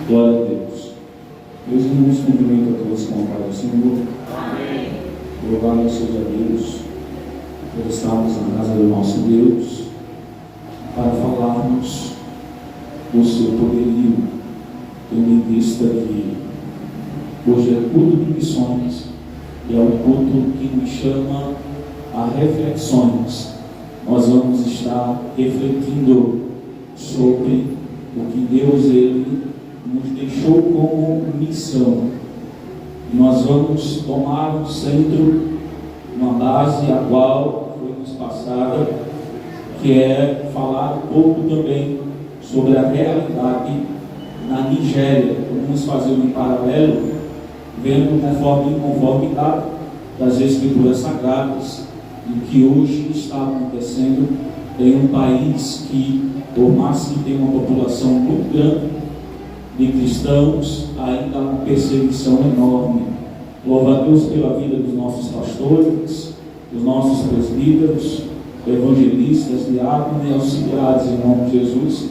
Glória a Deus. Meus irmãos, cumprimento a todos com a paz do Senhor. Amém. Louvado seja Deus por estarmos na casa do nosso Deus para falarmos do seu poderio, tendo em vista que hoje é culto de missões e é um culto que nos chama a reflexões. Nós vamos estar refletindo sobre o que Deus nos deixou como missão. Nós vamos tomar um centro, uma base a qual foi nos passada, que é falar um pouco também sobre a realidade na Nigéria. Vamos fazer um paralelo, vendo conforme conformidade das Escrituras Sagradas, o que hoje está acontecendo em um país que, por mais que tenha uma população muito grande de cristãos, ainda há uma perseguição enorme. Louva a Deus pela vida dos nossos pastores, dos nossos presbíteros, evangelistas, diáconos e auxiliares, em nome de Jesus.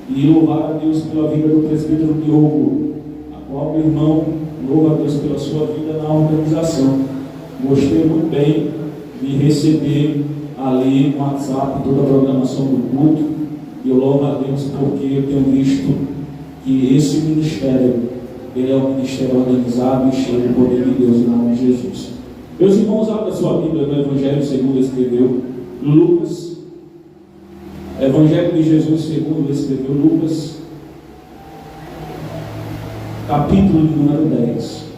E louvar a Deus pela vida do presbítero Diogo, a qual, meu irmão, louva a Deus pela sua vida na organização. Gostei muito bem de receber ali no WhatsApp toda a programação do culto. E eu louvo a Deus porque eu tenho visto que esse ministério, ele é um ministério organizado e cheio do poder de Deus, em nome de Jesus. Meus irmãos, abra sua Bíblia no Evangelho segundo escreveu Lucas. Evangelho de Jesus segundo escreveu Lucas, capítulo de número 10.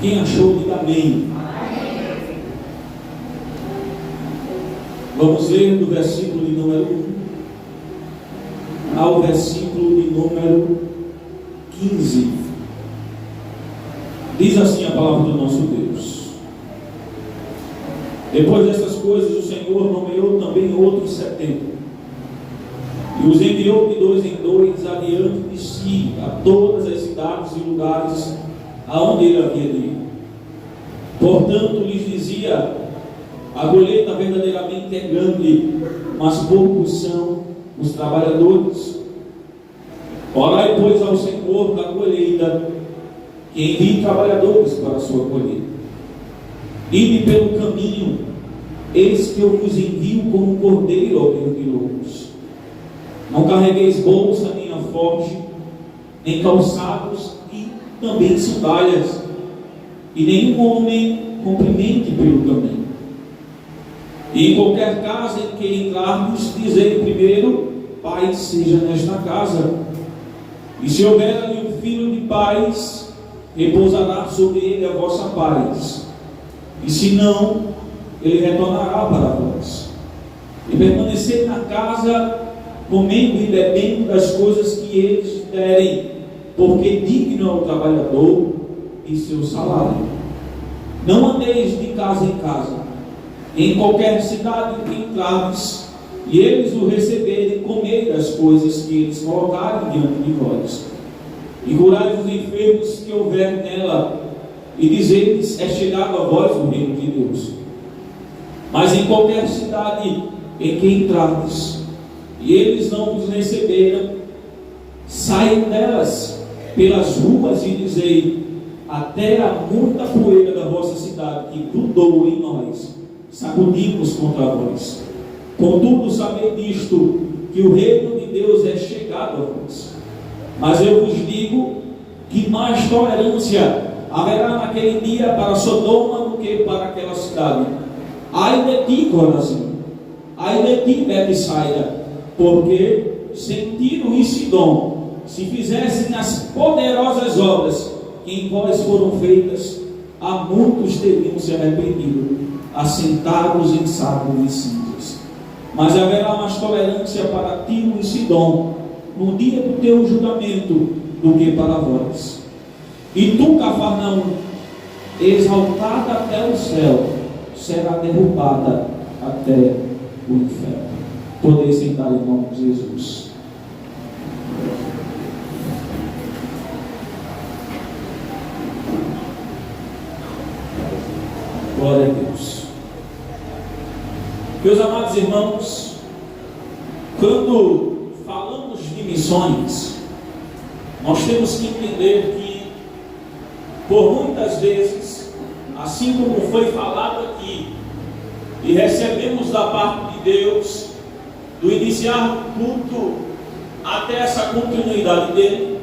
Quem achou, diga amém. Vamos ler do versículo de número 1 ao versículo de número 15. Diz assim a palavra do nosso Deus: Depois dessas coisas, o Senhor nomeou também outros 70, e os enviou de 2 em 2 adiante de si a todas as cidades e lugares aonde ele havia de ir. Portanto, lhes dizia: a colheita verdadeiramente é grande, mas poucos são os trabalhadores. Orai, pois, ao Senhor da colheita, que envie trabalhadores para a sua colheita. Ide pelo caminho, eis que eu vos envio como um cordeiro ao meio de lobos. Não carregueis bolsa, nem alforje, nem calçados, e também sandálias, e nenhum homem cumprimente pelo caminho. E em qualquer casa em que entrarmos, dizei primeiro: paz seja nesta casa. E se houver ali um filho de paz, repousará sobre ele a vossa paz. E se não, ele retornará para vós. E permanecei na casa, comendo e bebendo das coisas que eles derem, porque digno é o trabalhador e seu salário. Não andeis de casa em casa. Em qualquer cidade em que entrardes, e eles o receberem, comei das coisas que eles colocarem diante de vós. E curai os enfermos que houver nela, e dizei-lhes: é chegado a vós o reino de Deus. Mas em qualquer cidade em que entrardes, e eles não vos receberam, saiam delas pelas ruas e dizei: até a muita poeira da vossa cidade que grudou em nós, sacudimos contra vós. Contudo, sabei disto, que o reino de Deus é chegado a vós. Mas eu vos digo que mais tolerância haverá naquele dia para Sodoma do que para aquela cidade. Ai de ti, Corazim! Ai de ti, Betsaida! Porque sem Tiro e Sidom, se fizessem as poderosas obras que em vós foram feitas, há muitos teriam se arrependido, assentados em sacos e cinzas. Mas haverá mais tolerância para Tiro e Sidom no dia do teu julgamento do que para vós. E tu, Cafarnaum, exaltada até o céu, será derrubada até o inferno. Podeis sentar em nome de Jesus. Deus. Meus amados irmãos, quando falamos de missões, nós temos que entender que, por muitas vezes, assim como foi falado aqui, e recebemos da parte de Deus, do iniciar do culto até essa continuidade dele,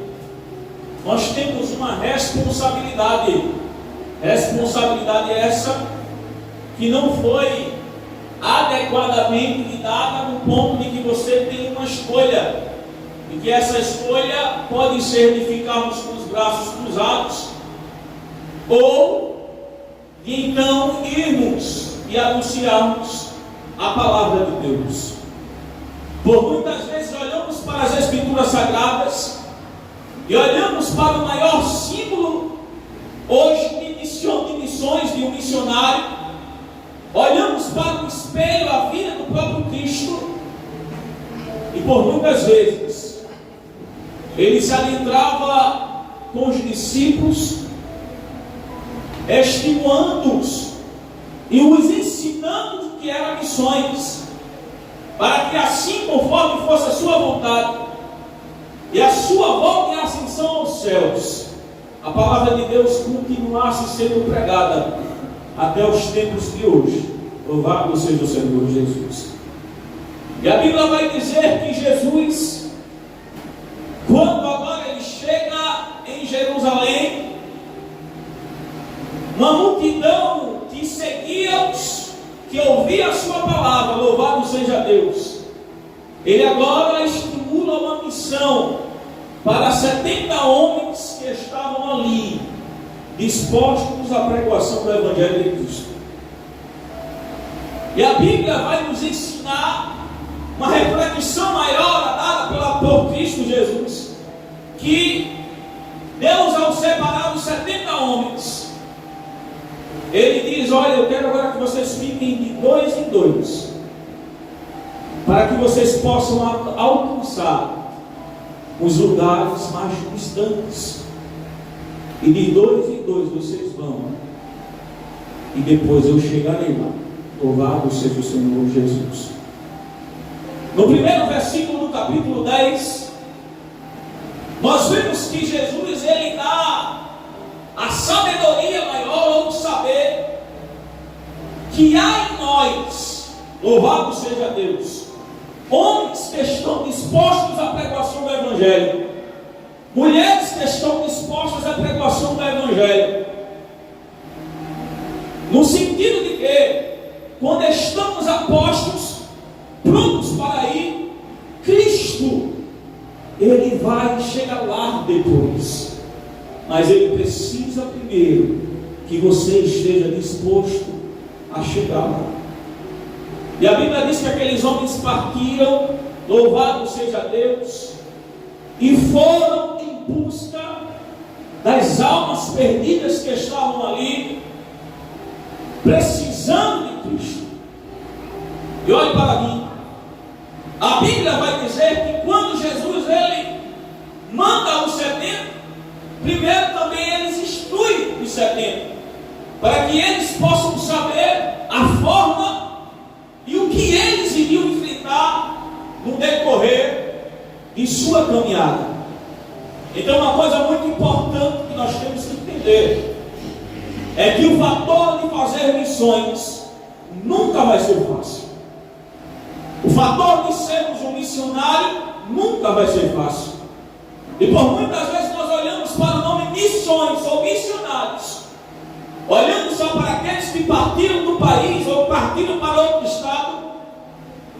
nós temos uma responsabilidade. Responsabilidade essa que não foi adequadamente dada no ponto de que você tem uma escolha, e que essa escolha pode ser de ficarmos com os braços cruzados, ou de então irmos e anunciarmos a palavra de Deus. Por muitas vezes olhamos para as Escrituras Sagradas e olhamos para o maior símbolo hoje de missões de um missionário, olhamos para o espelho, a vida do próprio Cristo, e por muitas vezes ele se adentrava com os discípulos, estimulando-os e os ensinando o que eram missões, para que assim, conforme fosse a sua vontade e a sua volta e ascensão aos céus, a palavra de Deus continuasse sendo pregada até os tempos de hoje. Louvado seja o Senhor Jesus. E a Bíblia vai dizer que Jesus, quando agora ele chega em Jerusalém, uma multidão que seguia-os, que ouvia a sua palavra, louvado seja Deus, ele agora estimula uma missão para 70 homens que estavam ali, dispostos à pregação do Evangelho de Cristo. E a Bíblia vai nos ensinar uma reflexão maior dada por Cristo Jesus, que Deus, ao separar os 70 homens, ele diz: olha, eu quero agora que vocês fiquem de 2 em 2, para que vocês possam alcançar os lugares mais distantes, e de 2 em 2 vocês vão, e depois eu chegarei lá. Louvado seja o Senhor Jesus. No primeiro versículo do capítulo 10, nós vemos que Jesus ele dá a sabedoria maior, ou saber que há em nós, louvado seja Deus, homens que estão dispostos à pregação do Evangelho, mulheres que estão dispostas à pregação do Evangelho, no sentido de que, quando estamos apostos, prontos para ir, Cristo, ele vai chegar lá depois, mas ele precisa primeiro que você esteja disposto a chegar lá. E a Bíblia diz que aqueles homens partiram, louvado seja Deus, e foram em busca das almas perdidas que estavam ali, precisando de Cristo. E olhe para mim, a Bíblia vai dizer que quando Jesus ele manda os 70, primeiro também eles instruem os 70, para que eles possam saber a forma e o que eles iriam enfrentar no decorrer de sua caminhada. Então, uma coisa muito importante que nós temos que entender é que o fator de fazer missões nunca vai ser fácil. O fator de sermos um missionário nunca vai ser fácil. E por muitas vezes nós olhamos para o nome missões ou missionários, olhando só para aqueles que partiram do país ou partiram para outro estado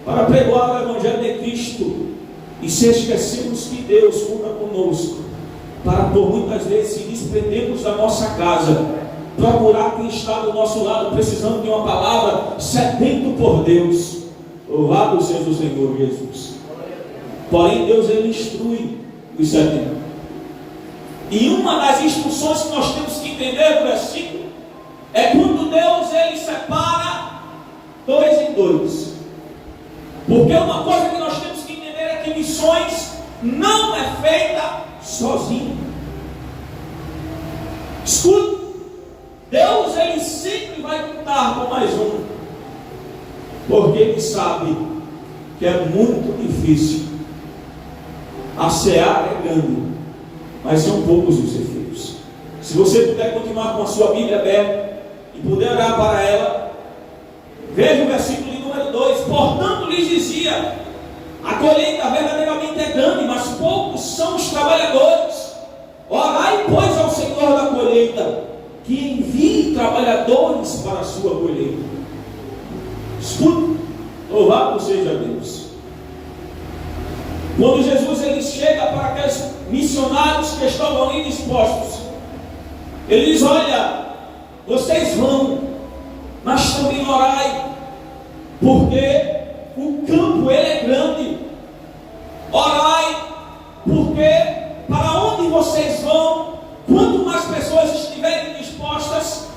para pregoar o Evangelho de Cristo, e se esquecemos que Deus conta conosco para, por muitas vezes, se desprendermos da nossa casa, procurar quem está do nosso lado precisando de uma palavra, sedento por Deus. Louvado seja o Senhor Jesus. Porém, Deus ele instrui os 70. E uma das instruções que nós temos que entender do versículo é quando Deus ele separa 2 em 2. Porque uma coisa que nós temos que entender é que missões não é feita sozinho. Escute, Deus ele sempre vai contar contar com mais um, porque ele sabe que é muito difícil. A seara é grande, mas são poucos os efeitos. Se você puder continuar com a sua Bíblia aberta e puder olhar para ela, veja o versículo de número 2: portanto lhes dizia, a colheita verdadeiramente é grande, mas poucos são os trabalhadores. Orai, pois, ao Senhor da colheita, que envie trabalhadores para a sua colheita. Escute, louvado seja Deus. Quando Jesus ele chega para aqueles missionários que estavam ali dispostos, ele diz: olha, vocês vão, mas também orai, porque o campo ele é grande. Orai, porque para onde vocês vão, quanto mais pessoas estiverem dispostas,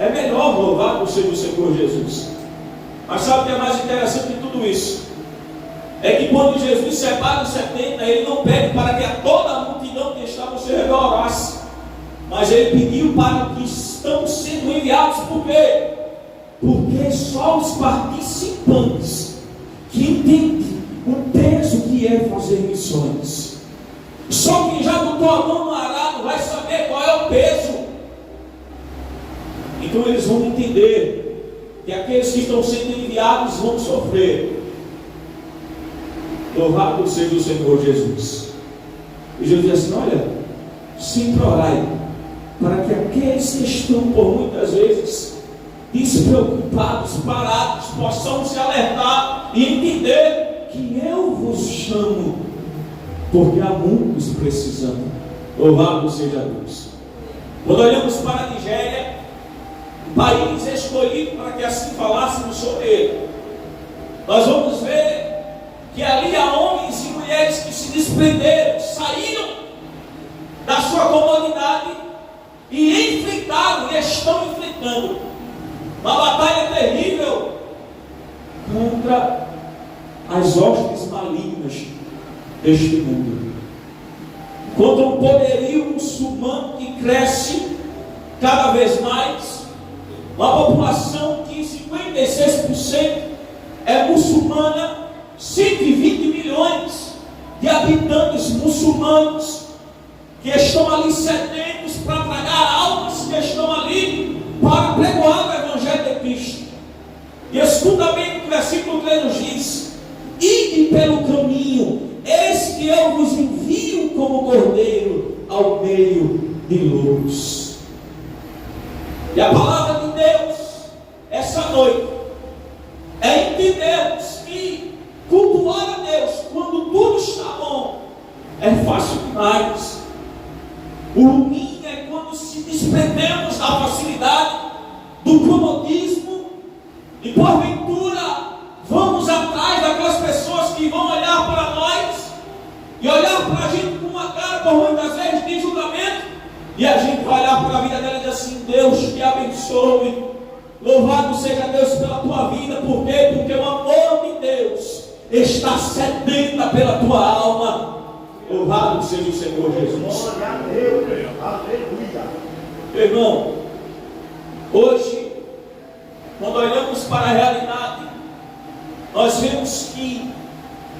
é melhor. Louvado seja o Senhor Jesus. Mas sabe o que é mais interessante de tudo isso? É que quando Jesus separa os 70, ele não pede para que a toda a multidão que estava ao seu redor orasse, mas ele pediu para que estão sendo enviados. Por quê? Porque só os participantes que entendem o peso que é fazer missões, só quem já botou a mão no arado vai saber qual é o peso. Então eles vão entender que aqueles que estão sendo enviados vão sofrer. Louvado seja o Senhor Jesus. E Jesus diz assim: olha, sempre orai, para que aqueles que estão por muitas vezes despreocupados, parados, possam se alertar e entender que eu vos chamo, porque há muitos precisando. Louvado seja Deus. Quando olhamos para a Nigéria, um país escolhido para que assim falássemos sobre ele, nós vamos ver que ali há homens e mulheres que se desprenderam, saíram da sua comodidade e enfrentaram e estão enfrentando uma batalha terrível contra as hostes malignas deste mundo, contra um poderio muçulmano que cresce cada vez mais, uma população que 56% é muçulmana, 120 milhões de habitantes muçulmanos que estão ali sedentos para tragar almas, que estão ali para pregoar o Evangelho de Cristo. E escuta bem o que o versículo 3 nos diz: ide pelo caminho, eis que eu vos envio como cordeiro ao meio de lobos. E a palavra de Deus essa noite é entendermos que cultuar a Deus quando tudo está bom é fácil demais. O ruim é quando se desprendemos da facilidade, do comodismo, e porventura vamos atrás daquelas pessoas que vão olhar para nós e olhar para a gente com uma cara, por muitas vezes, de julgamento, e a gente vai olhar para a vida dela e dizer assim: Deus te abençoe, louvado seja Deus pela tua vida. Por quê? Porque o amor de Deus está sedenta pela tua alma. Louvado seja o Senhor Jesus. Glória a Deus, aleluia. Irmão, hoje, quando olhamos para a realidade, nós vemos que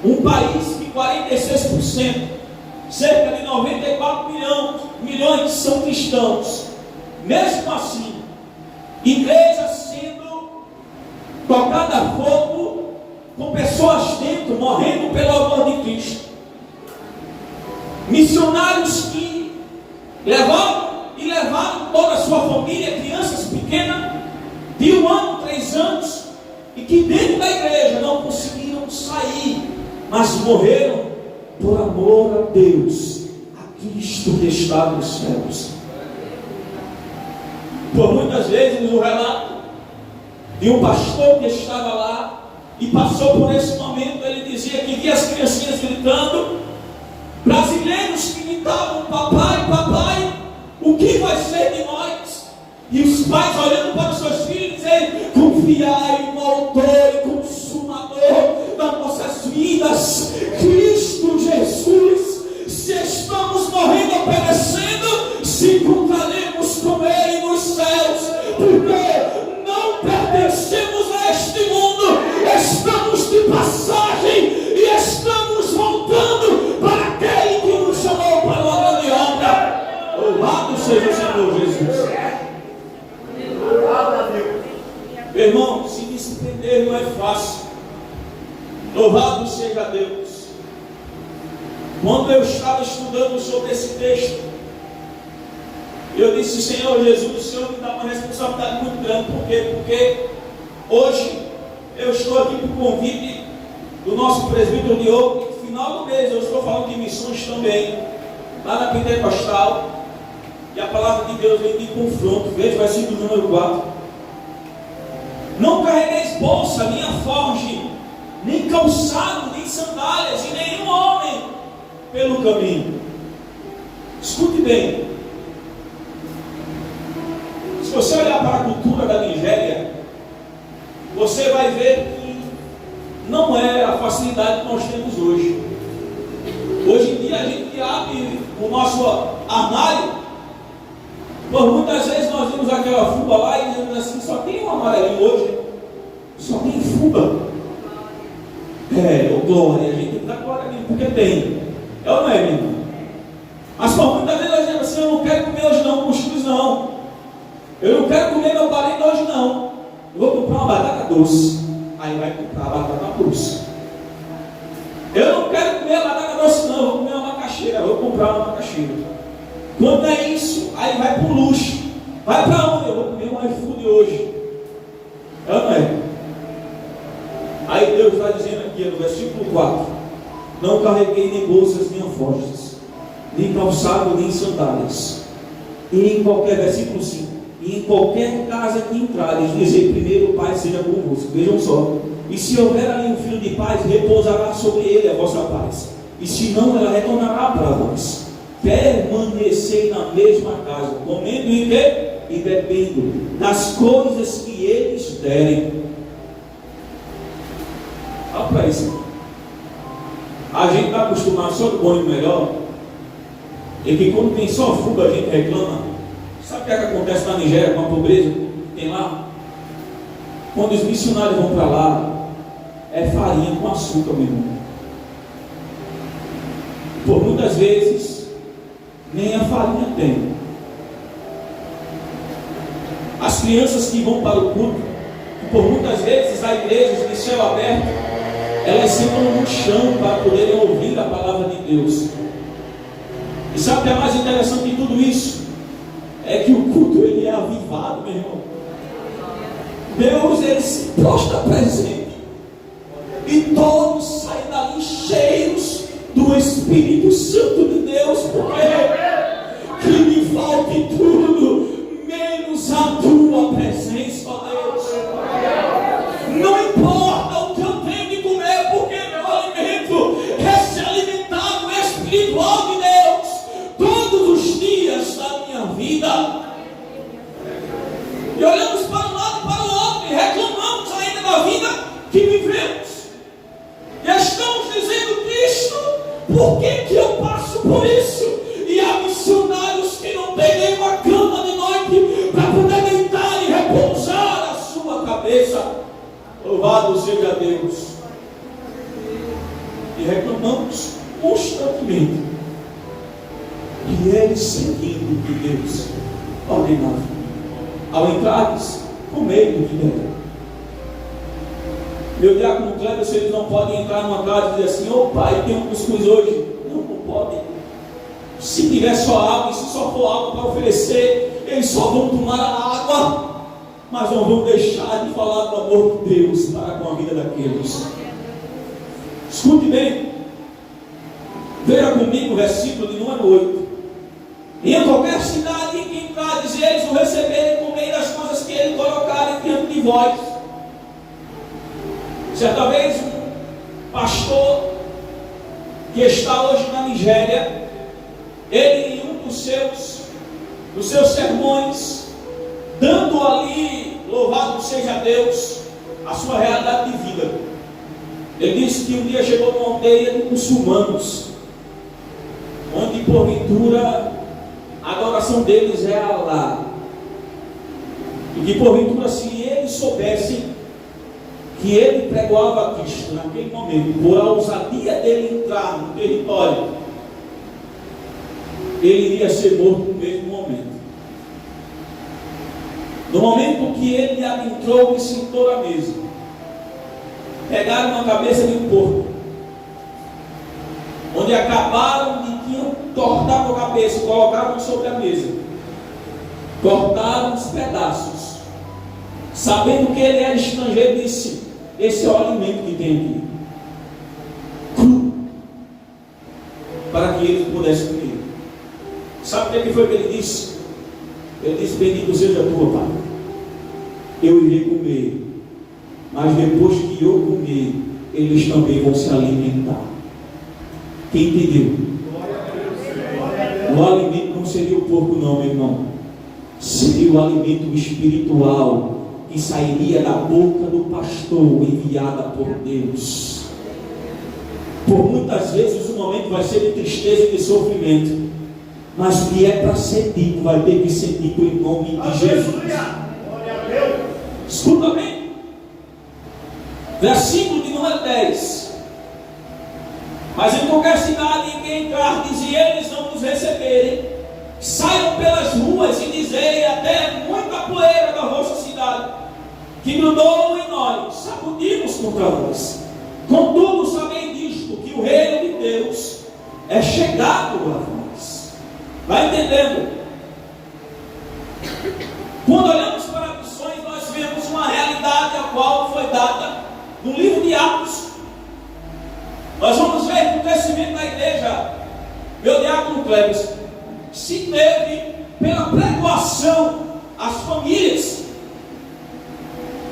um país que 46%, cerca de 94 milhões são cristãos. Mesmo assim, igrejas sendo tocadas a fogo, com pessoas dentro morrendo pelo amor de Cristo. Missionários que levaram toda a sua família, crianças pequenas, de 1 ano, 3 anos, e que dentro da igreja não conseguiram sair, mas morreram por amor a Deus, a Cristo que está nos céus. Por muitas vezes o relato de um pastor que estava lá e passou por esse momento, ele dizia que via as criancinhas gritando, brasileiros que gritavam: papai, papai, o que vai ser de nós? E os pais olhando para os seus filhos e dizendo: confiai no autor e consumador das nossas vidas, Cristo Jesus. Se estamos morrendo ou perecendo, se encontraremos com Ele nos céus, porque não perecemos. Meu irmão, se desprender não é fácil. Louvado seja Deus. Quando eu estava estudando sobre esse texto, eu disse: Senhor Jesus, o Senhor me dá uma responsabilidade muito grande. Por quê? Porque hoje eu estou aqui por convite do nosso presbítero Diogo. No final do mês eu estou falando de missões também, lá na Pentecostal. E a palavra de Deus vem de confronto. Veja o versículo número 4. Não carregueis bolsa, nem alforje, nem calçado, nem sandálias, e nenhum homem pelo caminho. Escute bem. Se você olhar para a cultura da Nigéria, você vai ver que não é a facilidade que nós temos hoje. Hoje em dia a gente abre o nosso armário. Por muitas vezes nós vemos aquela fuba lá e dizemos assim: só tem um amarelinho hoje, só tem fuba. Glória, a gente tem que dar glória a Deus porque tem. É ou não é, meu irmão? Mas por muitas vezes nós dizemos assim: eu não quero comer hoje não, cuscuz não. Eu não quero comer meu parente hoje não. Eu vou comprar uma batata doce. Aí vai comprar a batata doce. Eu não quero comer a batata doce não, eu vou comer uma macaxeira. Eu vou comprar uma macaxeira. Quando é isso, aí vai para o luxo. Vai para onde? Eu vou comer um iFood hoje. É ou não é? Aí Deus está dizendo aqui no versículo 4: não carreguei nem bolsas, nem alforjes, nem calçado, nem sandálias. E em qualquer, versículo 5, e em qualquer casa que entrares, dizei primeiro: o Pai seja convosco. Vejam só. E se houver ali um filho de paz, repousará sobre ele a vossa paz. E se não, ela retornará para vós. Permanecei na mesma casa, comendo e bebendo das coisas que eles derem. Olha para isso. A gente está acostumado só do bom e do melhor. E que quando tem só fuga a gente reclama. Sabe o que acontece na Nigéria com a pobreza que tem lá? Quando os missionários vão para lá, é farinha com açúcar, meu irmão. Por muitas vezes nem a farinha tem. As crianças que vão para o culto, que por muitas vezes há igrejas de céu aberto, elas sentam no chão para poderem ouvir a palavra de Deus. E sabe o que é mais interessante de tudo isso? É que o culto ele é avivado, meu irmão. Deus ele se prostra presente e todos saem dali cheios do Espírito Santo de Deus. Porque que me falte tudo menos a tua presença, ó Deus. Não importa o que eu tenho de comer, porque meu alimento é ser alimentado espiritual de Deus todos os dias da minha vida. E olhamos para um lado e para o outro e reclamamos ainda da vida que vivemos. E estamos dizendo: Cristo, por que eu passo por isso? E há missionários que não têm nem uma cama de noite para poder deitar e repousar a sua cabeça. Louvado seja Deus. E reclamamos constantemente. E eles seguindo o que Deus ordenava. Ao entrares, comei o que der. Meu diácono Cleber, se eles não podem entrar numa casa e dizer assim: ô pai, tem um cuscuz hoje. Não podem. Se tiver só água, e se só for água para oferecer, eles só vão tomar a água, mas não vão deixar de falar do amor de Deus para com a vida daqueles. Escute bem. Veja comigo o versículo de número 8. E em qualquer cidade em que entrares, eles o receberem, comei das coisas que ele colocarem diante de vós. Certa vez, um pastor que está hoje na Nigéria, ele em um dos seus sermões, dando ali, louvado seja Deus, a sua realidade de vida, ele disse que um dia chegou numa aldeia de muçulmanos, onde porventura a adoração deles é Alá, e que porventura, se eles soubessem que ele pregoava a Cristo naquele momento, por a ousadia dele entrar no território, ele iria ser morto no mesmo momento. No momento que ele adentrou e sentou à mesa, pegaram uma cabeça de um porco, onde acabaram de cortar a cabeça, colocaram sobre a mesa, cortaram os pedaços, sabendo que ele era estrangeiro, disse: esse é o alimento que tem aqui, cru, para que eles pudessem comer. Sabe o que foi que ele disse? Ele disse: bendito seja tu, Pai, eu irei comer, mas depois que eu comer, eles também vão se alimentar. Quem entendeu? O alimento não seria o porco, não, meu irmão. Seria o alimento espiritual que sairia da boca do pastor, enviada por Deus. Por muitas vezes o momento vai ser de tristeza e de sofrimento, mas o que é para ser dito vai ter que ser dito em nome de Jesus. Escuta bem, versículo de número 10. Mas em qualquer cidade em que entrardes e eles não nos receberem, saiam pelas ruas e dizei até muita poeira da vossa cidade, que grudou em nós, sacudimos contra vós. Contudo, sabei disto, que o reino de Deus é chegado a vós. Vai entendendo? Quando olhamos para missões, nós vemos uma realidade a qual foi dada no livro de Atos. Nós vamos ver que o crescimento da igreja, meu diácono Cleves, se teve pela preocupação às famílias.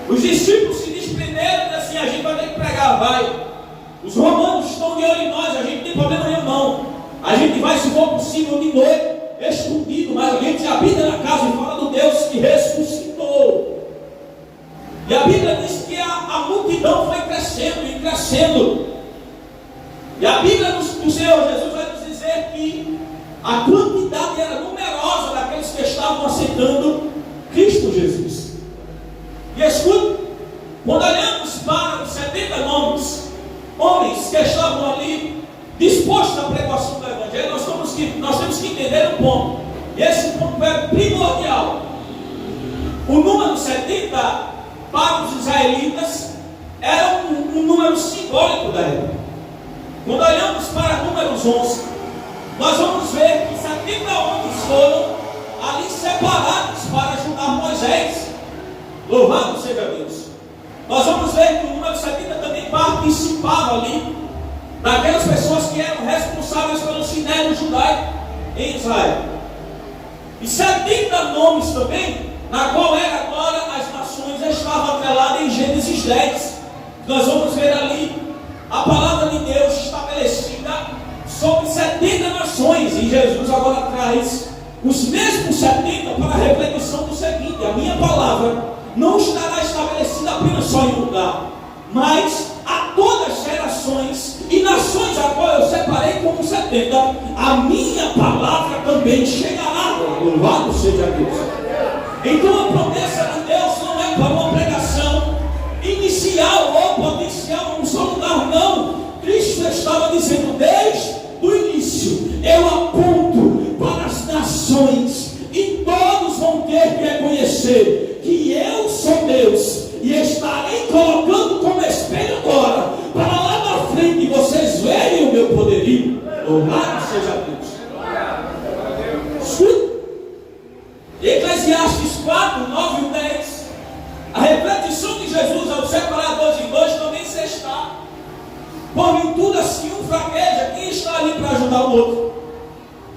Os discípulos se desprenderam e assim: a gente vai ter que pregar, vai. Os romanos estão de olho em nós, a gente não tem problema nenhum não. A gente vai, se for possível, de noite, escondido, mas a gente habita na casa e fala do Deus que ressuscitou. E a Bíblia diz que a multidão foi crescendo e crescendo. E a Bíblia do Senhor Jesus vai nos dizer que a quantidade era numerosa daqueles que estavam aceitando Cristo Jesus. E escute, quando olhamos para os 70 homens que estavam ali dispostos à pregação do Evangelho, nós temos que entender um ponto. E esse ponto é primordial. O número 70 para os israelitas era um número simbólico da época. Quando olhamos para números 11, nós vamos ver que 70 homens foram ali separados para ajudar Moisés. Louvado seja Deus. Nós vamos ver que o número 70 também participava ali daquelas pessoas que eram responsáveis pelo sinédrio judaico em Israel. E 70 nomes também, na qual era agora as nações, estavam atreladas em Gênesis 10. Nós vamos ver ali a palavra de Deus estabelecida sobre 70 nações. E Jesus agora traz os mesmos 70 para a reflexão do seguinte: a minha palavra não estará estabelecida apenas só em um lugar, mas a todas as gerações e nações a qual eu separei como 70, a minha palavra também chegará. Louvado seja Deus. Então a promessa de Deus não é para uma pregação inicial ou potencial num só lugar, não. Cristo estava dizendo desde o início: eu aponto para as nações e todos vão ter que reconhecer que eu sou Deus, e estarei colocando como espelho agora, para lá na frente vocês verem o meu poderio. Louvado seja Deus. Eclesiastes 4, 9 e 10. A repetição de Jesus ao separar dois em dois também se está. Porventura, se um fraqueja, quem está ali para ajudar o outro?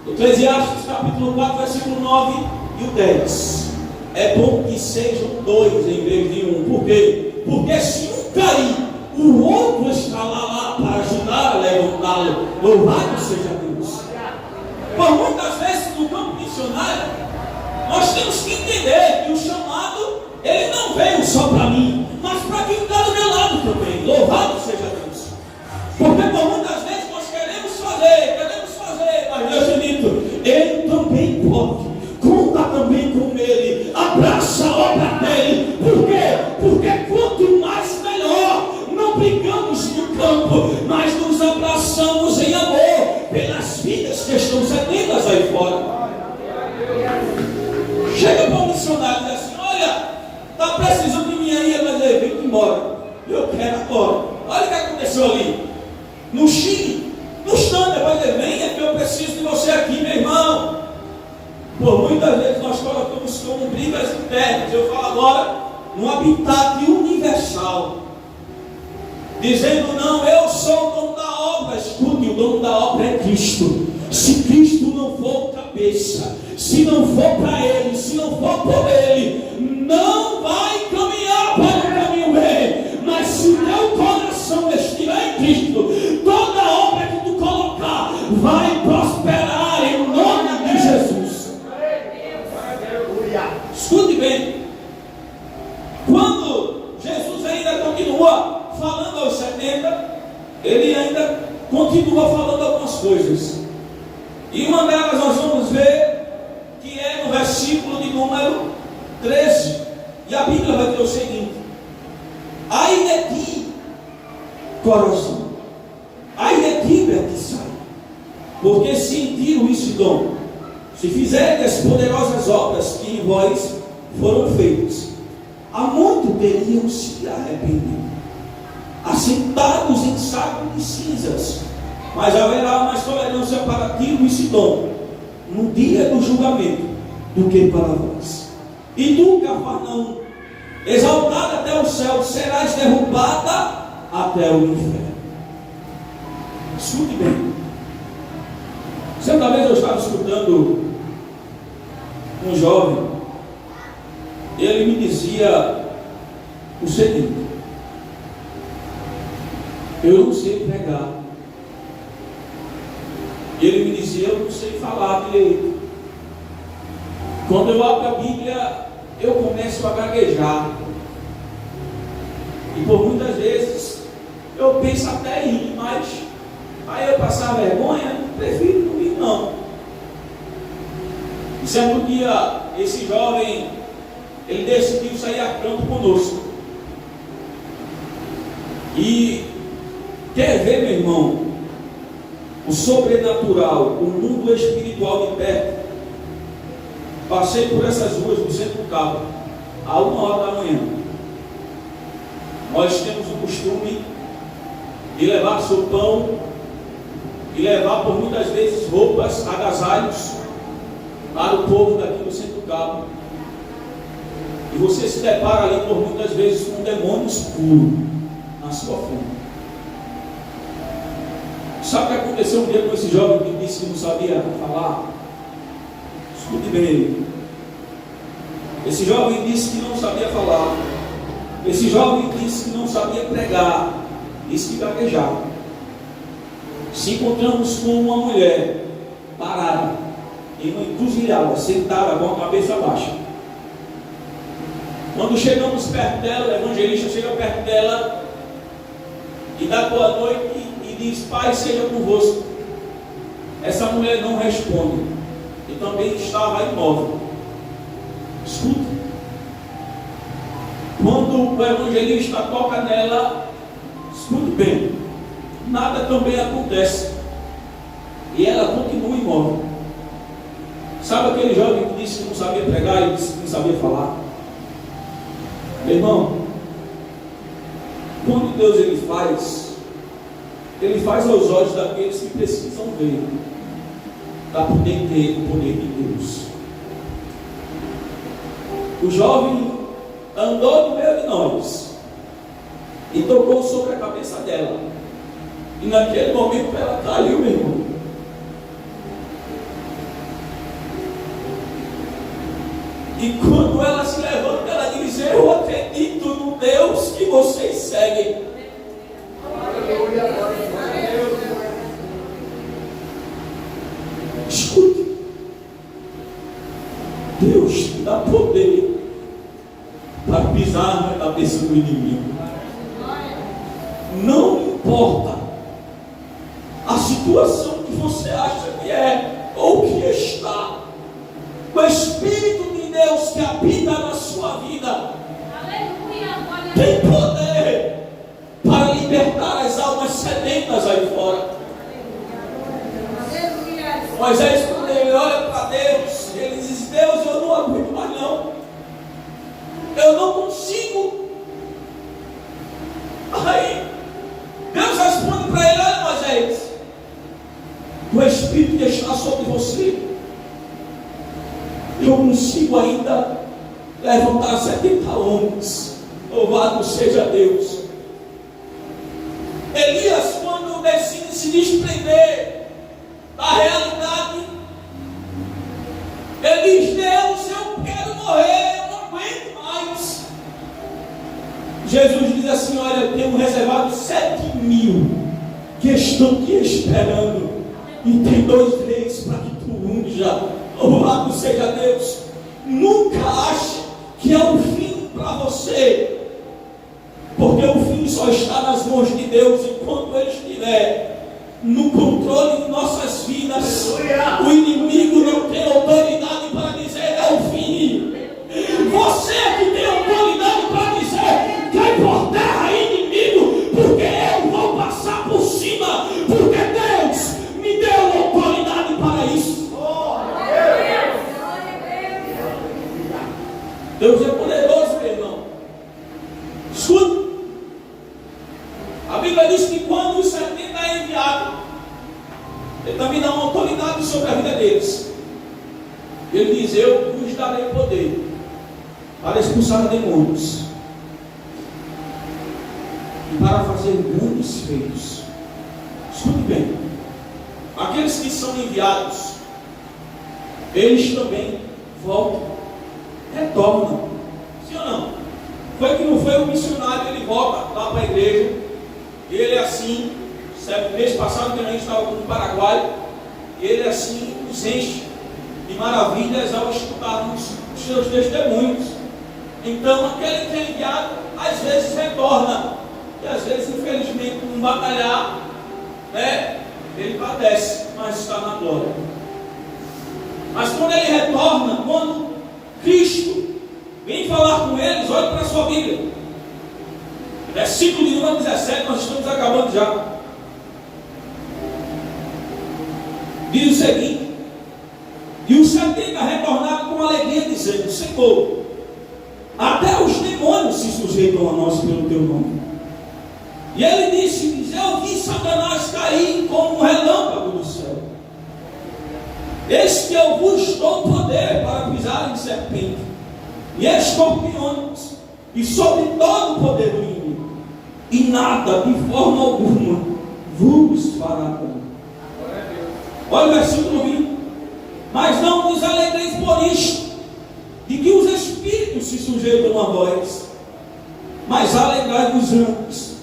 Eclesiastes capítulo 4, versículo 9 e o 10. É bom que sejam dois em vez de um. Por quê? Porque se um cair, o outro está lá para ajudar a levantá-lo. Louvado seja Deus. Por muitas vezes no campo missionário, nós temos que entender que o chamado, ele não veio só para mim, mas para quem está do meu lado também. Louvado seja Deus. Porque por muitas vezes nós queremos fazer, mas Deus é dito, ele também pode. Conta também com ele, abraça a obra dele. Por quê? Porque quanto mais melhor. Não brigamos no campo, mas nos abraçamos em amor pelas vidas que estão sedentas aí fora. Chega para o missionário e diz assim: olha, embora. Eu quero agora. Olha o que aconteceu ali. No Chile. No instante, depois ele vem, é que eu preciso de você aqui, meu irmão. Por muitas vezes nós colocamos como brigas internas. Eu falo agora no habitat universal. Dizendo, não, eu sou o dono da obra. Escute, o dono da obra é Cristo. Se Cristo não for o cabeça, se não for para Ele, se não for por Ele, não vai caminhar para o caminho dele. Mas se teu coração estiver em Cristo, toda obra que tu colocar vai prosperar em nome de Jesus. Escute bem. Quando Jesus ainda continua falando aos 70, ele ainda continua falando algumas coisas. E uma delas nós vamos ver que é no versículo de número 13. E a Bíblia vai dizer o seguinte: ai de ti, coração, ai de ti, Betsaida, porque se em Tiro e Sidom se fizerem as poderosas obras que em vós foram feitas, há muito teriam se arrependido, assentados em saco de cinzas. Mas haverá mais tolerância para Tiro e Sidom no dia do julgamento do que para vós. E tu, Cafarnaum, exaltada até o céu, serás derrubada até o inferno. Escute bem. Certa vez eu estava escutando um jovem, e ele me dizia o seguinte: eu não sei pregar. E ele me dizia, eu não sei falar direito. Quando eu abro a Bíblia, eu começo a gaguejar. E por muitas vezes eu penso até ir, mas aí eu passar vergonha, prefiro não ir não. E certo dia, esse jovem, ele decidiu sair a campo conosco. E quer ver, meu irmão, o sobrenatural, o mundo espiritual de perto? Passei por essas ruas do centro do Cabo, a 1h da manhã. Nós temos o costume de levar sopão e levar por muitas vezes roupas, agasalhos para o povo daqui do centro do Cabo. E você se depara ali por muitas vezes com um demônio escuro na sua frente. Sabe o que aconteceu um dia com esse jovem que disse que não sabia falar? Escute bem. Esse jovem disse que não sabia falar. Esse jovem disse que não sabia pregar. Disse que gaguejava. Se encontramos com uma mulher parada em uma encruzilhada, sentada com a cabeça baixa. Quando chegamos perto dela, o evangelista chega perto dela e dá boa noite e diz: Pai seja convosco. Essa mulher não responde e também estava imóvel. Escuta. Quando o evangelista toca nela, escute bem, nada também acontece e ela continua imóvel. Sabe aquele jovem que disse que não sabia pregar e disse que não sabia falar? Meu irmão, quando Deus ele faz aos olhos daqueles que precisam ver, para poder ter o poder de Deus. O jovem andou no meio de nós e tocou sobre a cabeça dela, e naquele momento ela caiu, meu irmão. E quando ela se levanta, ela diz: eu acredito no Deus que vocês seguem. Escute, Deus te dá poder para pisar na cabeça do inimigo. Não importa a situação que você acha que é ou que está, o Espírito de Deus que habita na sua vida tem poder para libertar as almas sedentas aí fora. Moisés, quando ele olha para Deus, ele diz: Deus, eu não aguento mais não, eu não consigo. conseguiu ainda levantar 70 homens. Louvado seja Deus. Elias, quando decide se desprender da realidade, ele diz: Deus, eu quero morrer, eu não aguento mais. Jesus diz assim: olha, eu tenho reservado 7.000 que estão aqui esperando, e tem 2 reis para que tu unja. Louvado seja Deus. Nunca ache que é o fim para você, porque o fim só está nas mãos de Deus. Enquanto Ele estiver no controle de nossas vidas, o inimigo não tem autoridade para dizer é o fim. Você que tem autoridade para dizer cai por terra, inimigo, porque eu vou passar por cima, porque Deus me deu autoridade para isso. Deus é poderoso, meu irmão. Escuta. A Bíblia diz que quando os 70 é enviado, Ele também dá uma autoridade sobre a vida deles. Ele diz: eu vos darei poder para expulsar demônios e para fazer grandes feitos. Escute bem. Aqueles que são enviados, eles também voltam, retornam. Sim ou não? Foi que não foi o missionário, ele volta lá para a igreja, ele assim, mês passado que a gente estava no Paraguai, ele assim nos enche de maravilhas ao escutarmos os seus testemunhos. Então aquele que é enviado às vezes retorna, e às vezes infelizmente um batalhar, né, ele padece, mas está na glória. Mas quando ele retorna, quando Cristo vem falar com eles, olhe para a sua Bíblia, versículo de número 17, nós estamos acabando já. Diz o seguinte: e os 70 retornaram com alegria, dizendo: Senhor, até os demônios se sujeitam a nós pelo teu nome. E ele disse: eu vi Satanás cair como um relâmpago do céu. Eis que eu vos dou poder para pisar em serpente e escorpiões, e sobre todo o poder do inimigo, e nada, de forma alguma, vos fará dano. Olha o versículo 20: mas não vos alegreis por isto, de que os espíritos se sujeitam a vós, mas alegrai-vos antes,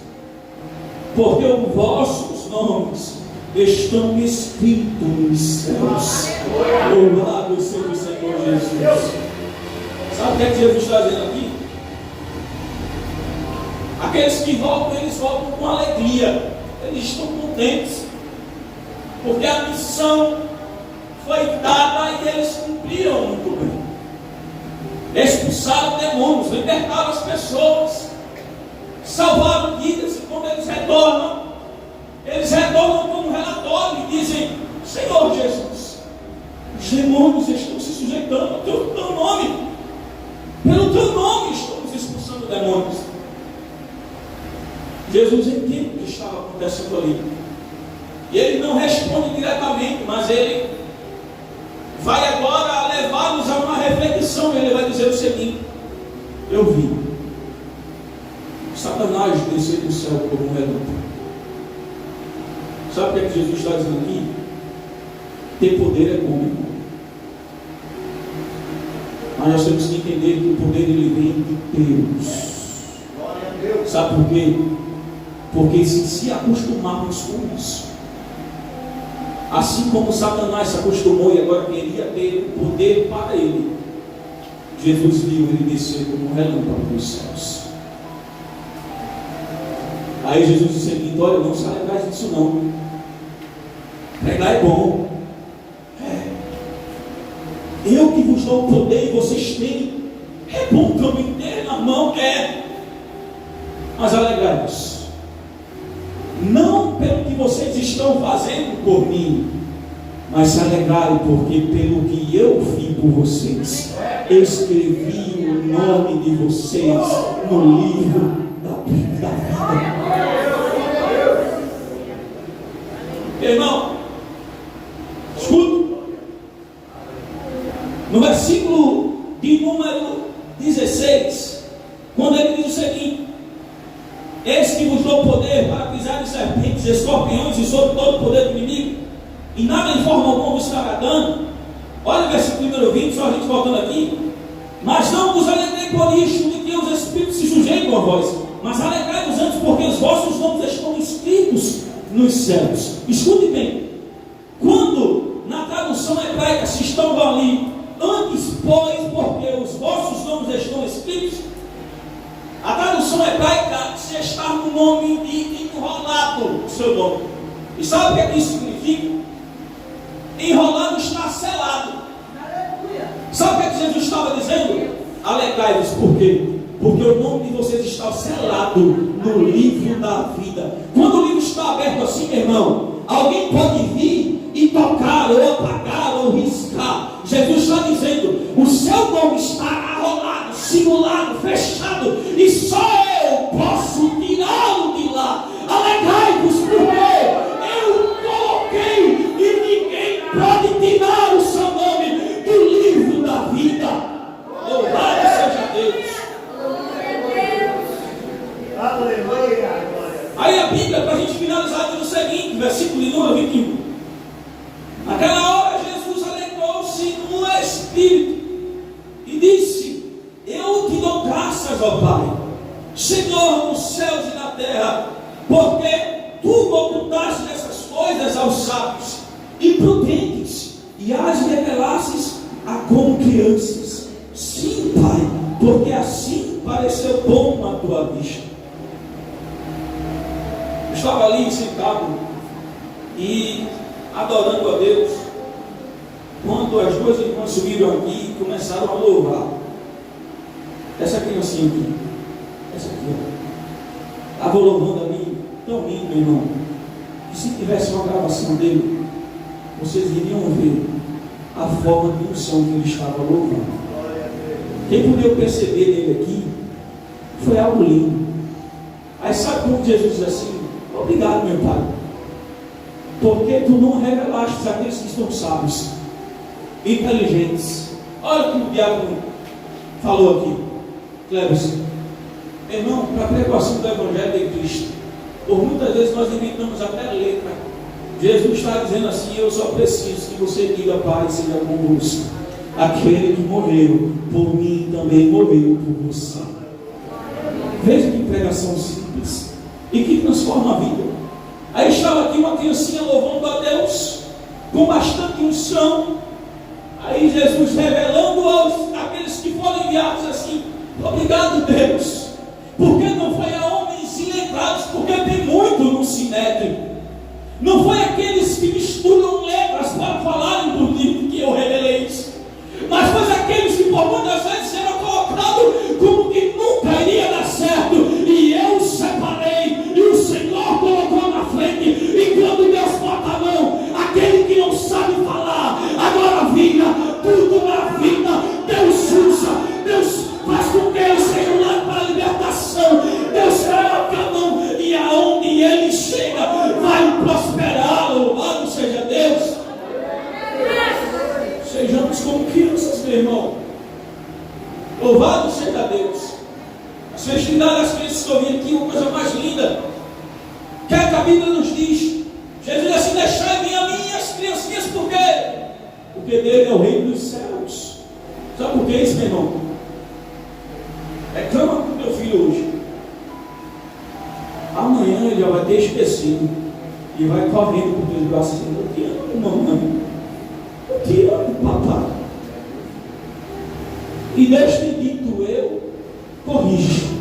porque os vossos nomes estão escritos nos céus. Louvado seja o Senhor Jesus. Sabe o que é que Jesus está dizendo aqui? Aqueles que voltam, eles voltam com alegria, eles estão contentes, porque a missão foi dada e eles cumpriram muito bem. Expulsaram demônios, libertaram as pessoas, salvaram vidas. E quando eles retornam com um relatório e dizem: Senhor Jesus, os demônios estão se sujeitando ao teu nome, pelo teu nome estamos expulsando demônios. Jesus entende o que estava acontecendo ali, e ele não responde diretamente, mas ele vai agora levar-nos a uma reflexão. Ele vai dizer o seguinte: eu vi Satanás descer do céu como um relâmpago. Sabe o que é que Jesus está dizendo aqui? Ter poder é bom, irmão, mas nós temos que entender que o poder ele vem de Deus. Sabe por quê? Porque se acostumarmos com isso, assim como Satanás se acostumou e agora queria ter o poder para ele, Jesus viu ele descer como um relâmpago dos céus. Aí Jesus disse o seguinte: olha, não se alegrais disso não. Pregar é bom. Eu que vos dou o poder e vocês têm. É bom também ter na mão, mas alegrai-vos, não pelo que vocês estão fazendo por mim, mas se alegrarem, porque pelo que eu fiz por vocês, eu escrevi o nome de vocês no livro da vida. Irmão, escuta, no versículo de número 16, quando ele diz o seguinte: eis que vos dou poder para pisar em serpentes, escorpiões e sobre todo o poder do inimigo, e nada em forma alguma vos fará dano. Olha o versículo número 20, só a gente voltando aqui. Mas não vos alegrei por isto, de que os espíritos se sujeitam a vós, mas alegrai-vos antes, porque os vossos nomes estão escritos nos céus. Escute bem, quando na tradução hebraica se estão ali, antes, pois, porque os vossos nomes estão escritos, a tradução hebraica se está no nome de enrolado, o seu nome. E sabe o que é que isso significa? Enrolado está selado. Sabe o que é que Jesus estava dizendo? Alegrai-vos, por quê? Porque o nome de vocês está selado no livro da vida. Quando o livro está aberto assim, meu irmão, alguém pode vir e tocar, ou apagar, ou riscar. Jesus está dizendo: o seu nome está arrolado, simulado, fechado, e só eu posso tirá-lo de lá. Alegrai-vos, porque eu coloquei e ninguém pode tirar o seu nome do livro da vida. Louvado seja Deus. Aleluia. Aí a Bíblia, para a gente finalizar, diz o seguinte, versículo de número 21. Naquela hora Jesus alegrou-se no Espírito e disse: eu te dou graças, ó Pai, Senhor dos céus e da terra, porque tu ocultaste essas coisas aos sábios e prudentes, e as revelastes a como crianças. Sim, Pai, porque assim pareceu bom na tua vista. Eu estava ali sentado e adorando a Deus, quando as duas irmãs subiram aqui e começaram a louvar. Essa criancinha aqui, essa aqui, ó, estava louvando ali, tão lindo, irmão, que se tivesse uma gravação dele, vocês iriam ver a forma de unção que ele estava louvando. Quem pudeu perceber nele aqui foi algo lindo. Aí sabe como Jesus diz assim: obrigado, meu Pai, porque tu não revelaste aqueles que estão sábios, inteligentes. Olha o que o diácono falou aqui, Cleves. Meu irmão, para a pregação do Evangelho de Cristo, por muitas vezes nós inventamos até letra. Jesus está dizendo assim: eu só preciso que você diga: Pai, seja convosco. Aquele que morreu por mim também morreu por você. Veja que pregação simples e que transforma a vida. Aí estava aqui uma criancinha louvando a Deus com bastante unção. Aí Jesus revelando àqueles que foram enviados assim: obrigado, Deus, porque não foi a homens iletrados, porque tem muito no sinédrio. Não foi aqueles que misturam letras para falarem do livro que eu revelei isso, mas foi aqueles que por muitas vezes eram colocados como que nunca iria dar certo, e eu separei, e o Senhor colocou na frente. E quando Deus bota a mão, aquele que não sabe falar, agora vira tudo na vida. Deus usa, Deus faz com que eles sejam lá para a libertação. Deus coloca a mão, e aonde ele chega vai prosperar. Louvado seja Deus. Sejamos como crianças, meu irmão. Louvado seja Deus. As festividades das crianças que eu vi aqui, uma coisa mais linda. Que é que a Bíblia nos diz? Jesus diz assim: deixai vir a mim as criancinhas, por quê? Porque dele é o reino dos céus. Sabe por que isso, meu irmão? Reclama com o teu filho hoje. Amanhã ele já vai ter esquecido e vai correndo com os teus braços dizendo: eu te amo, mamãe. Eu te amo, papai. E deste dito eu corrijo.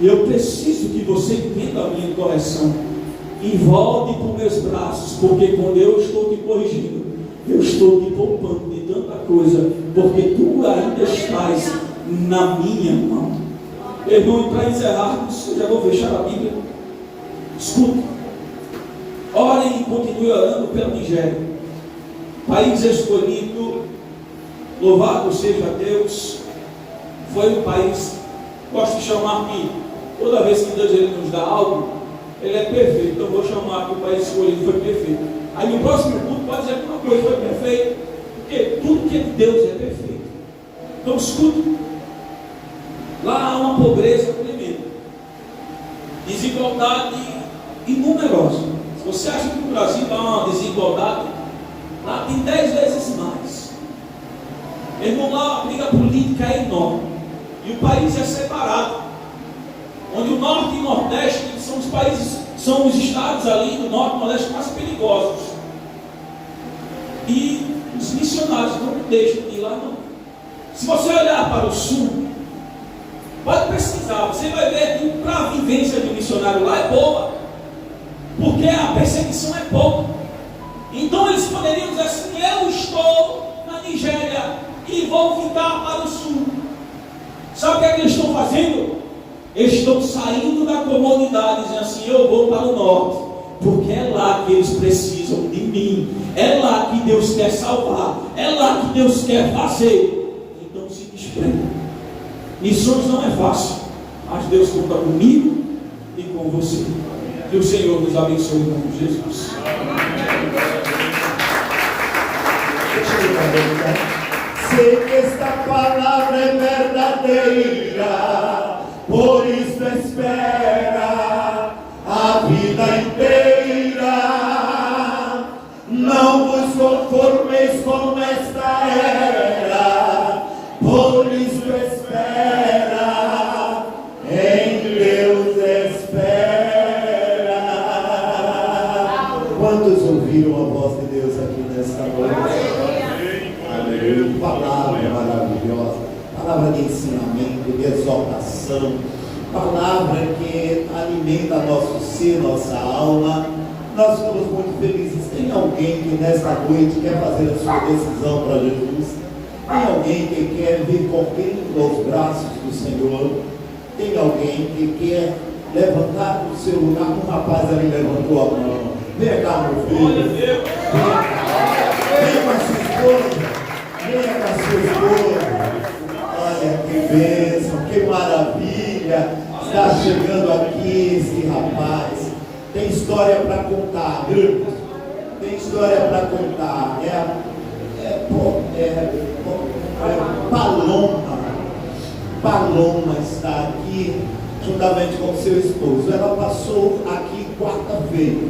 Eu preciso que você entenda a minha correção e volte para os meus braços, porque quando eu estou te corrigindo, eu estou te poupando de tanta coisa, porque tu ainda estás na minha mão. Irmão, e para encerrarmos, eu já vou fechar a Bíblia. Escuta. Orem e continue orando pela Nigéria, país escolhido. Louvado seja Deus. Foi um país, gosto de chamar que toda vez que Deus ele nos dá algo, ele é perfeito. Então eu vou chamar que o país escolhido foi perfeito. Aí no próximo culto pode dizer que uma coisa foi perfeita, porque tudo que é de Deus é perfeito. Então escute, lá há uma pobreza tremenda, desigualdade inumerosa. Se você acha que no Brasil há uma desigualdade, lá tem 10 vezes mais. Meu irmão, lá a briga política é enorme, e o país é separado, onde o norte e o nordeste são os países, são os estados ali do norte e nordeste mais perigosos, e os missionários não deixam de ir lá não. Se você olhar para o sul, pode pesquisar, você vai ver que para a vivência de um missionário lá é boa, porque a perseguição é pouca. Então eles poderiam dizer assim: eu estou na Nigéria e vou ficar para o sul. Sabe o que é que eles estão fazendo? Eles estão saindo da comodidade, dizendo assim: eu vou para o norte, porque é lá que eles precisam de mim, é lá que Deus quer salvar, é lá que Deus quer fazer. Então se desprenda. Missões não é fácil, mas Deus conta comigo e com você. Que o Senhor nos abençoe em nome de Jesus. Sei que esta palavra é verdadeira, por isso espera a vida inteira. Não vos conformeis com esta era, por isso espera, em Deus espera. Quantos ouviram a voz de Deus aqui nesta noite? Aleluia. Palavra maravilhosa, palavra de ensinamento, de exortação, palavra que alimenta nosso ser, nossa alma. Nós ficamos muito felizes. Tem alguém que nesta noite quer fazer a sua decisão para Jesus? Tem alguém que quer vir correndo aos braços do Senhor? Tem alguém que quer levantar do seu lugar? Um rapaz ali levantou a mão. Venha cá, meu filho. Venha com a sua esposa. Venha com a sua esposa. Olha que bênção, que maravilha. Está chegando aqui esse rapaz. Tem história para contar, viu? Tem história para contar. Paloma está aqui juntamente com seu esposo. Ela passou aqui quarta-feira.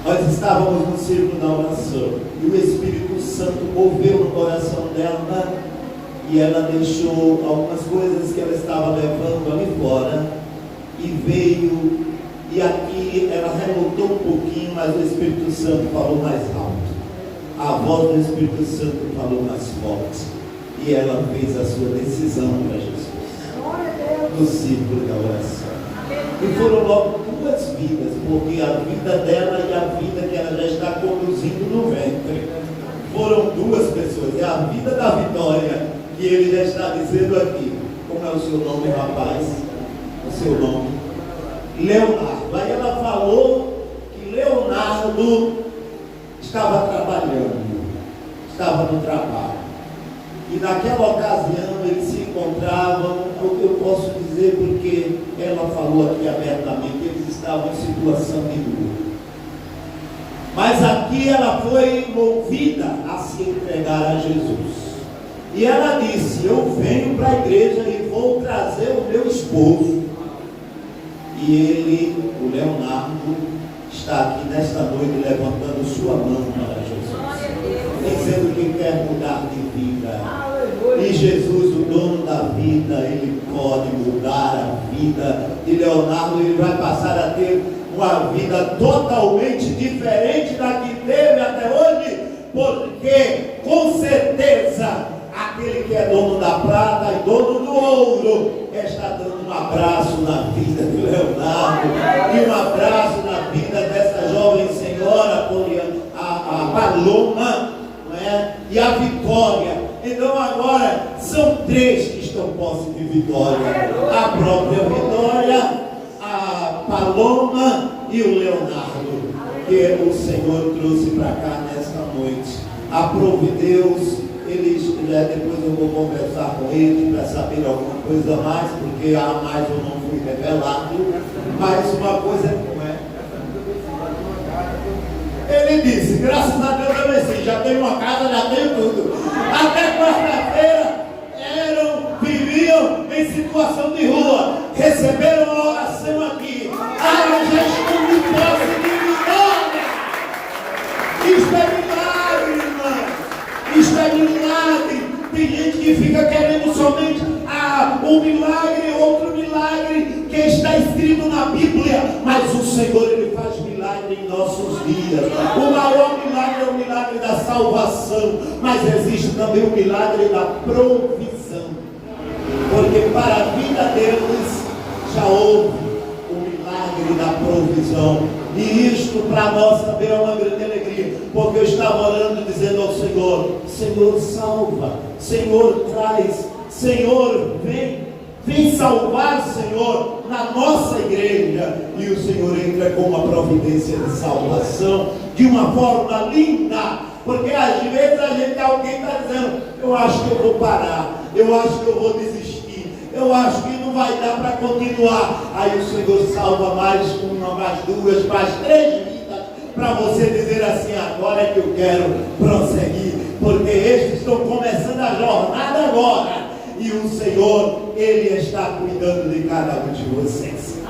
Nós estávamos no círculo da oração e o Espírito Santo moveu no coração dela e ela deixou algumas coisas que ela estava levando ali fora e veio. E aqui ela revoltou um pouquinho, mas o Espírito Santo falou mais alto. A voz do Espírito Santo falou mais forte. E ela fez a sua decisão para Jesus. No círculo da oração. E foram logo duas vidas, porque a vida dela e a vida que ela já está conduzindo no ventre. Foram duas pessoas. É a vida da vitória que ele já está dizendo aqui. Como é o seu nome, rapaz? O seu nome? Leonardo. Aí ela falou que Leonardo estava trabalhando, estava no trabalho, e naquela ocasião eles se encontravam, o que eu posso dizer, porque ela falou aqui abertamente, eles estavam em situação de dor, mas aqui ela foi movida a se entregar a Jesus, e ela disse: eu venho para a igreja e vou trazer o meu esposo. E ele, o Leonardo, está aqui nesta noite levantando sua mão para Jesus, dizendo que quer mudar de vida. E Jesus, o dono da vida, ele pode mudar a vida de Leonardo. Ele vai passar a ter uma vida totalmente diferente da que teve até hoje, porque com certeza aquele que é dono da prata e dono do ouro está dando um abraço na vida de Leonardo e um abraço na vida dessa jovem senhora, a Paloma, não é? E a Vitória. Então agora são três que estão posse de vitória: a própria Vitória, a Paloma e o Leonardo, que o Senhor trouxe para cá nesta noite. Aprove Deus. Eles, depois eu vou conversar com eles para saber alguma coisa mais, porque há mais eu não fui revelado. Mas uma coisa como é? ele disse, graças a Deus eu venci, já tenho uma casa, já tenho tudo. Até quarta-feira viviam em situação de rua, receberam a oração aqui. Ah, já estão de posse de vitória. Isto é milagre, irmão. Isto é milagre. Tem gente que fica querendo somente um milagre, outro milagre que está escrito na Bíblia, mas o Senhor, Ele faz milagre em nossos dias. O maior milagre é o milagre da salvação, mas existe também o milagre da provisão, porque para a vida deles já houve o milagre da provisão, e isto para nós também é uma grande alegria, porque eu estava orando dizendo ao Senhor, Senhor salva, Senhor traz, Senhor vem salvar, Senhor, na nossa igreja. E o Senhor entra com uma providência de salvação de uma forma linda, porque às vezes alguém está dizendo, eu acho que eu vou parar, eu acho que eu vou desistir, eu acho que não vai dar para continuar. Aí o Senhor salva mais uma, mais duas, mais três vidas, para você dizer assim, agora é que eu quero prosseguir, porque estes estão começando a jornada agora, e o Senhor, Ele está cuidando de cada um de vocês.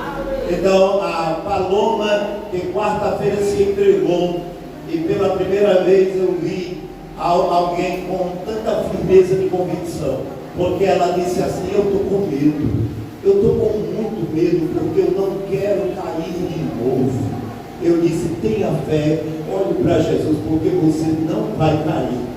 Então a Paloma, que quarta-feira se entregou, e pela primeira vez eu vi alguém com tanta firmeza de convicção, porque ela disse assim, eu estou com medo, eu estou com muito medo, porque eu não quero cair de novo. Eu disse, tenha fé, olhe para Jesus, porque você não vai cair.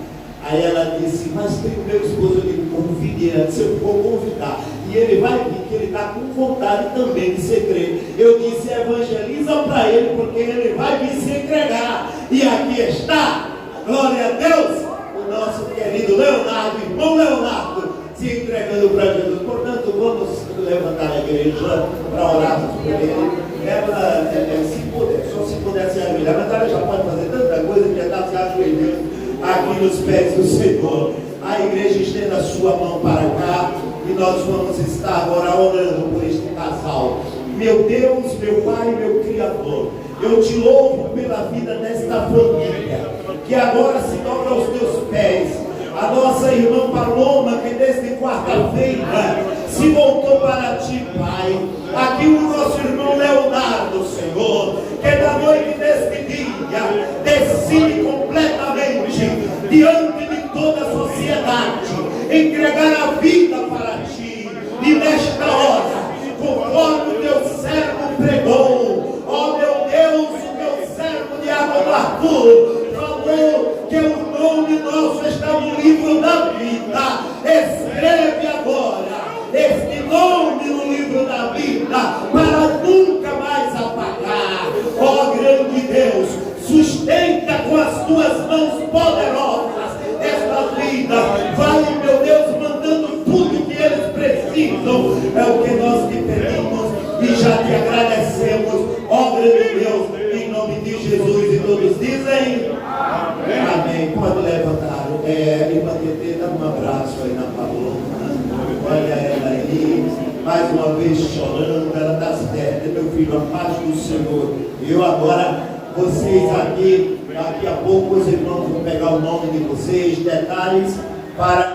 Aí ela disse, mas tem o meu esposo, ele convide, ela disse, eu vou convidar, e ele vai vir, que ele está com vontade também de ser crente. Eu disse, evangeliza para ele, porque ele vai vir se entregar, e aqui está, glória a Deus, o nosso querido Leonardo, irmão Leonardo, se entregando para Jesus. Portanto, vamos levantar a igreja para orar por ele. Ela, se puder, só se puder se ajoelhar, mas ela já pode fazer tanta coisa que já está se ajoelhando aqui nos pés do Senhor. A igreja estenda a sua mão para cá e nós vamos estar agora orando por este casal. Meu Deus, meu Pai, meu Criador, eu te louvo pela vida desta família, que agora se dobra aos teus pés. A nossa irmã Paloma, que desde quarta-feira se voltou para ti, Pai. Aqui o nosso irmão Leonardo, Senhor, que da noite deste dia decide completamente diante de toda a sociedade entregar a vida para ti. E nesta hora, conforme o teu servo pregou, ó meu Deus, o teu servo Diácono Arthur falou que o nome nosso está no livro da vida. Escreve agora este nome no livro da vida para nunca mais apagar. Ó grande Deus, sustenta com as tuas mãos poderosas esta vida. Vai, meu Deus, mandando tudo que eles precisam. É o que nós te pedimos e já te agradecemos, ó grande Deus, em nome de Jesus. E todos dizem amém. Amém. Pode levantar. Irmã Tetê, dá um abraço aí na Paloma. Olha ela aí, mais uma vez chorando. Ela está certa, meu filho, a paz do Senhor. Eu agora, vocês aqui, daqui a pouco os irmãos vão pegar o nome de vocês, detalhes para